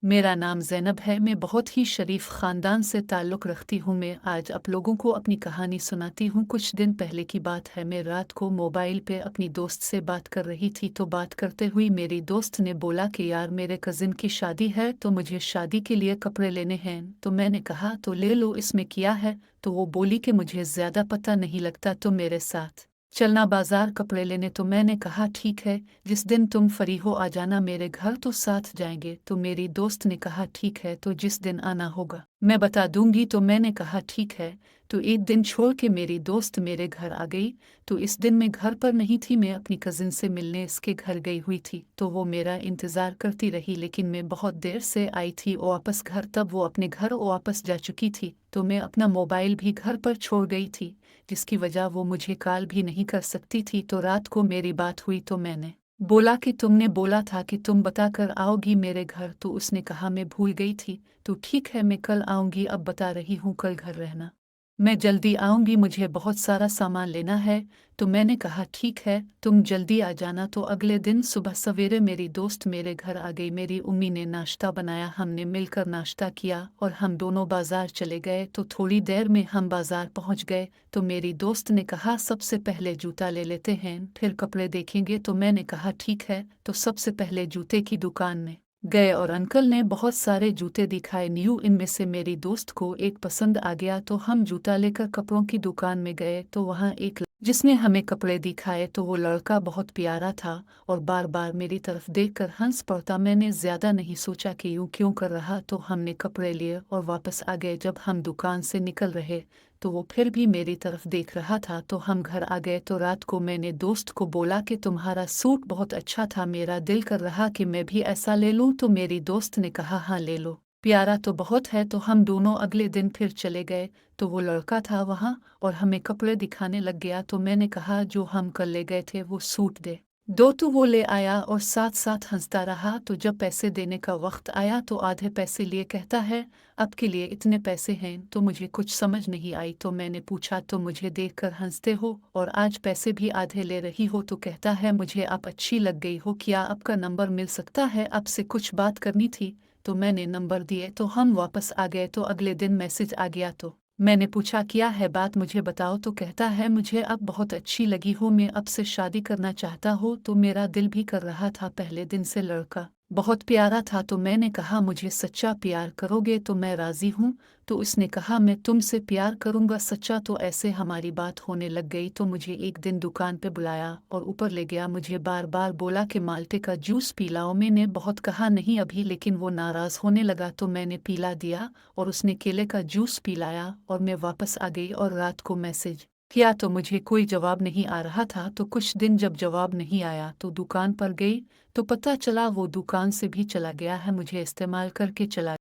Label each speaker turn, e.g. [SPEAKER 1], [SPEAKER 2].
[SPEAKER 1] मेरा नाम ज़ैनब है। मैं बहुत ही शरीफ ख़ानदान से ताल्लुक़ रखती हूँ। मैं आज आप लोगों को अपनी कहानी सुनाती हूँ। कुछ दिन पहले की बात है। मैं रात को मोबाइल पे अपनी दोस्त से बात कर रही थी, तो बात करते हुए मेरी दोस्त ने बोला कि यार, मेरे कज़िन की शादी है, तो मुझे शादी के लिए कपड़े लेने हैं। तो मैंने कहा तो ले लो, इसमें क्या है। तो वो बोली कि मुझे ज़्यादा पता नहीं लगता, तो मेरे साथ चलना बाज़ार कपड़े लेने। तो मैंने कहा ठीक है, जिस दिन तुम फ्री हो आ जाना मेरे घर, तो साथ जाएंगे। तो मेरी दोस्त ने कहा ठीक है, तो जिस दिन आना होगा मैं बता दूंगी। तो मैंने कहा ठीक है। तो एक दिन छोड़ के मेरी दोस्त मेरे घर आ गई। तो इस दिन मैं घर पर नहीं थी, मैं अपनी कज़िन से मिलने इसके घर गई हुई थी। तो वो मेरा इंतज़ार करती रही, लेकिन मैं बहुत देर से आई थी वापस घर, तब वो अपने घर वापस जा चुकी थी। तो मैं अपना मोबाइल भी घर पर छोड़ गई थी, जिसकी वजह वो मुझे कॉल भी नहीं कर सकती थी। तो रात को मेरी बात हुई, तो मैंने बोला कि तुमने बोला था कि तुम बता कर आओगी मेरे घर। तो उसने कहा मैं भूल गई थी। तो ठीक है, मैं कल आऊँगी, अब बता रही हूँ कल घर रहना, मैं जल्दी आऊँगी, मुझे बहुत सारा सामान लेना है। तो मैंने कहा ठीक है, तुम जल्दी आ जाना। तो अगले दिन सुबह सवेरे मेरी दोस्त मेरे घर आ गई। मेरी उम्मी ने नाश्ता बनाया, हमने मिलकर नाश्ता किया और हम दोनों बाज़ार चले गए। तो थोड़ी देर में हम बाज़ार पहुंच गए। तो मेरी दोस्त ने कहा सबसे पहले जूता ले लेते हैं, फिर कपड़े देखेंगे। तो मैंने कहा ठीक है। तो सबसे पहले जूते की दुकान में गए और अंकल ने बहुत सारे जूते दिखाए न्यू। इनमें से मेरी दोस्त को एक पसंद आ गया, तो हम जूता लेकर कपड़ों की दुकान में गए। तो वहाँ एक जिसने हमें कपड़े दिखाए, तो वो लड़का बहुत प्यारा था और बार बार मेरी तरफ देखकर हंस पड़ता। मैंने ज़्यादा नहीं सोचा कि यूँ क्यों कर रहा, तो हमने कपड़े लिए और वापस आ गए। जब हम दुकान से निकल रहे, तो वो फिर भी मेरी तरफ देख रहा था। तो हम घर आ गए। तो रात को मैंने दोस्त को बोला कि तुम्हारा सूट बहुत अच्छा था, मेरा दिल कर रहा कि मैं भी ऐसा ले लूं। तो मेरी दोस्त ने कहा हाँ ले लो, प्यारा तो बहुत है। तो हम दोनों अगले दिन फिर चले गए। तो वो लड़का था वहाँ और हमें कपड़े दिखाने लग गया। तो मैंने कहा जो हम कल ले गए थे वो सूट दे दो। तो वो ले आया और साथ साथ हंसता रहा। तो जब पैसे देने का वक्त आया, तो आधे पैसे लिए कहता है आपके लिए इतने पैसे हैं। तो मुझे कुछ समझ नहीं आई। तो मैंने पूछा तो मुझे देखकर हंसते हो और आज पैसे भी आधे ले रही हो। तो कहता है मुझे आप अच्छी लग गई हो, क्या आपका नंबर मिल सकता है, आपसे कुछ बात करनी थी। तो मैंने नंबर दिए। तो हम वापस आ गए। तो अगले दिन मैसेज आ गया। तो मैंने पूछा क्या है बात, मुझे बताओ। तो कहता है मुझे अब बहुत अच्छी लगी हो, मैं अब से शादी करना चाहता हूँ। तो मेरा दिल भी कर रहा था, पहले दिन से लड़का बहुत प्यारा था। तो मैंने कहा मुझे सच्चा प्यार करोगे तो मैं राज़ी हूँ। तो उसने कहा मैं तुमसे प्यार करूँगा सच्चा। तो ऐसे हमारी बात होने लग गई। तो मुझे एक दिन दुकान पे बुलाया और ऊपर ले गया। मुझे बार बार बोला कि माल्टे का जूस पिलाओ। मैंने बहुत कहा नहीं अभी, लेकिन वो नाराज़ होने लगा। तो मैंने पिला दिया और उसने केले का जूस पिलाया और मैं वापस आ गई। और रात को मैसेज किया तो मुझे कोई जवाब नहीं आ रहा था। तो कुछ दिन जब जवाब नहीं आया, तो दुकान पर गई, तो पता चला वो दुकान से भी चला गया है, मुझे इस्तेमाल करके चला